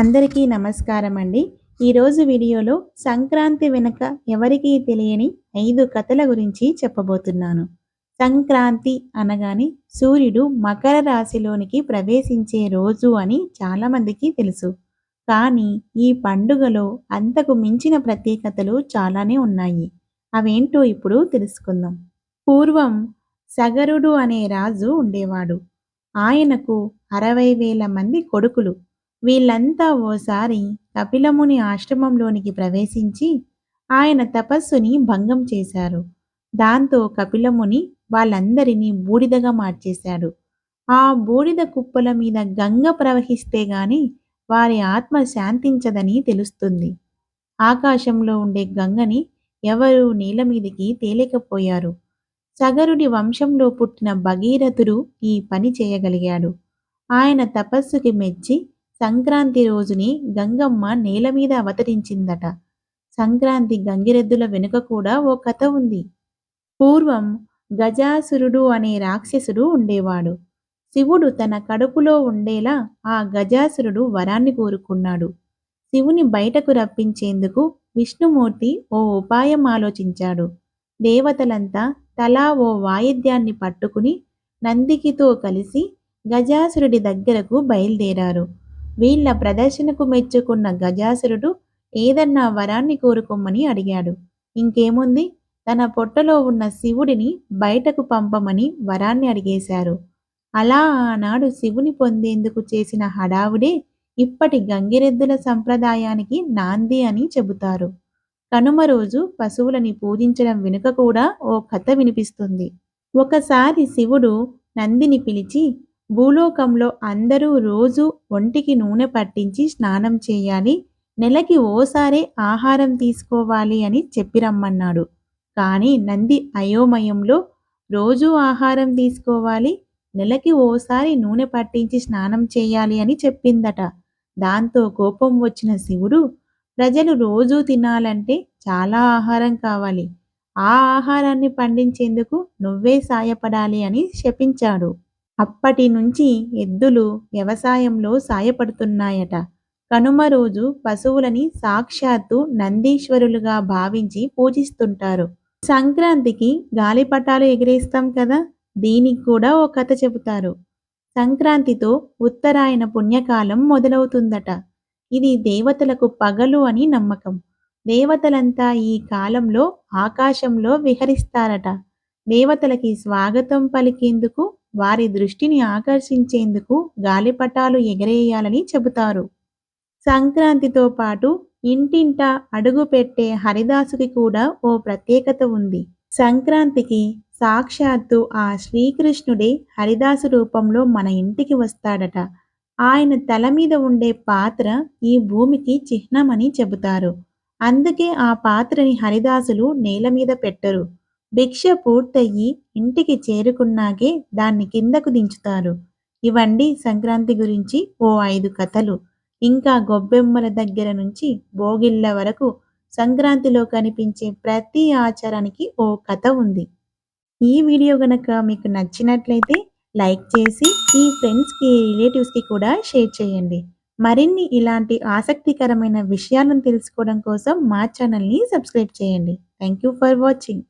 అందరికీ నమస్కారం అండి. ఈరోజు వీడియోలో సంక్రాంతి వెనుక ఎవరికీ తెలియని 5 కథల గురించి చెప్పబోతున్నాను. సంక్రాంతి అనగానే సూర్యుడు మకర రాశిలోనికి ప్రవేశించే రోజు అని చాలామందికి తెలుసు. కానీ ఈ పండుగలో అంతకు మించిన ప్రత్యేకతలు చాలానే ఉన్నాయి. అవేంటో ఇప్పుడు తెలుసుకుందాం. పూర్వం సగరుడు అనే రాజు ఉండేవాడు. ఆయనకు 60,000 మంది కొడుకులు. వీళ్ళంతా ఓసారి కపిలముని ఆశ్రమంలోనికి ప్రవేశించి ఆయన తపస్సుని భంగం చేశారు. దాంతో కపిలముని వాళ్ళందరినీ బూడిదగా మార్చేశాడు. ఆ బూడిద కుప్పల మీద గంగ ప్రవహిస్తే గాని వారి ఆత్మ శాంతించదని తెలుస్తుంది. ఆకాశంలో ఉండే గంగని ఎవరూ నీళ్ళ మీదికి తేలేకపోయారు. సగరుడి వంశంలో పుట్టిన భగీరథుడు ఈ పని చేయగలిగాడు. ఆయన తపస్సుకి మెచ్చి సంక్రాంతి రోజుని గంగమ్మ నేల మీద అవతరించిందట. సంక్రాంతి గంగిరెద్దుల వెనుక కూడా ఓ కథ ఉంది. పూర్వం గజాసురుడు అనే రాక్షసుడు ఉండేవాడు. శివుడు తన కడుపులో ఉండేలా ఆ గజాసురుడు వరాన్ని కోరుకున్నాడు. శివుని బయటకు రప్పించేందుకు విష్ణుమూర్తి ఓ ఉపాయం ఆలోచించాడు. దేవతలంతా తలా ఓ వాయిద్యాన్ని పట్టుకుని నందికితో కలిసి గజాసురుడి దగ్గరకు బయలుదేరారు. వీళ్ళ ప్రదర్శనకు మెచ్చుకున్న గజాసురుడు ఏదన్నా వరాన్ని కోరుకోమని అడిగాడు. ఇంకేముంది, తన పొట్టలో ఉన్న శివుడిని బయటకు పంపమని వరాన్ని అడిగేశారు. అలా ఆనాడు శివుని పొందేందుకు చేసిన హడావుడే ఇప్పటి గంగిరెద్దుల సంప్రదాయానికి నాంది అని చెబుతారు. కనుమ రోజు పశువులని పూజించడం వెనుక కూడా ఓ కథ వినిపిస్తుంది. ఒకసారి శివుడు నందిని పిలిచి, భూలోకంలో అందరూ రోజు ఒంటికి నూనె పట్టించి స్నానం చేయాలి, నెలకి ఓసారే ఆహారం తీసుకోవాలి అని చెప్పి రమ్మన్నాడు. కానీ నంది అయోమయంలో రోజూ ఆహారం తీసుకోవాలి, నెలకి ఓసారి నూనె పట్టించి స్నానం చేయాలి అని చెప్పిందట. దాంతో కోపం వచ్చిన శివుడు, ప్రజలు రోజూ తినాలంటే చాలా ఆహారం కావాలి, ఆ ఆహారాన్ని పండించేందుకు నువ్వే సాయపడాలి అని శపించాడు. అప్పటి నుంచి ఎద్దులు వ్యవసాయంలో సాయపడుతున్నాయట. కనుమ రోజు పశువులని సాక్షాత్తు నందీశ్వరులుగా భావించి పూజిస్తుంటారు. సంక్రాంతికి గాలిపటాలు ఎగిరేస్తాం కదా, దీనికి కూడా ఓ కథ చెబుతారు. సంక్రాంతితో ఉత్తరాయణ పుణ్యకాలం మొదలవుతుందట. ఇది దేవతలకు పగలు అని నమ్మకం. దేవతలంతా ఈ కాలంలో ఆకాశంలో విహరిస్తారట. దేవతలకి స్వాగతం పలికేందుకు, వారి దృష్టిని ఆకర్షించేందుకు గాలిపటాలు ఎగరేయాలని చెబుతారు. సంక్రాంతితో పాటు ఇంటింటా అడుగు పెట్టే హరిదాసుకి కూడా ఓ ప్రత్యేకత ఉంది. సంక్రాంతికి సాక్షాత్తు ఆ శ్రీకృష్ణుడే హరిదాసు రూపంలో మన ఇంటికి వస్తాడట. ఆయన తల మీద ఉండే పాత్ర ఈ భూమికి చిహ్నమని చెబుతారు. అందుకే ఆ పాత్రని హరిదాసులు నేల మీద పెట్టరు. భిక్ష పూర్తయ్యి ఇంటికి చేరుకున్నాకే దాన్ని కిందకు దించుతారు. ఇవండి సంక్రాంతి గురించి ఓ 5 కథలు. ఇంకా గొబ్బెమ్మల దగ్గర నుంచి భోగిళ్ళ వరకు సంక్రాంతిలో కనిపించే ప్రతి ఆచారానికి ఓ కథ ఉంది. ఈ వీడియో గనక మీకు నచ్చినట్లయితే లైక్ చేసి మీ ఫ్రెండ్స్కి, రిలేటివ్స్కి కూడా షేర్ చేయండి. మరిన్ని ఇలాంటి ఆసక్తికరమైన విషయాలను తెలుసుకోవడం కోసం మా ఛానల్ని సబ్స్క్రైబ్ చేయండి. Thank you for watching.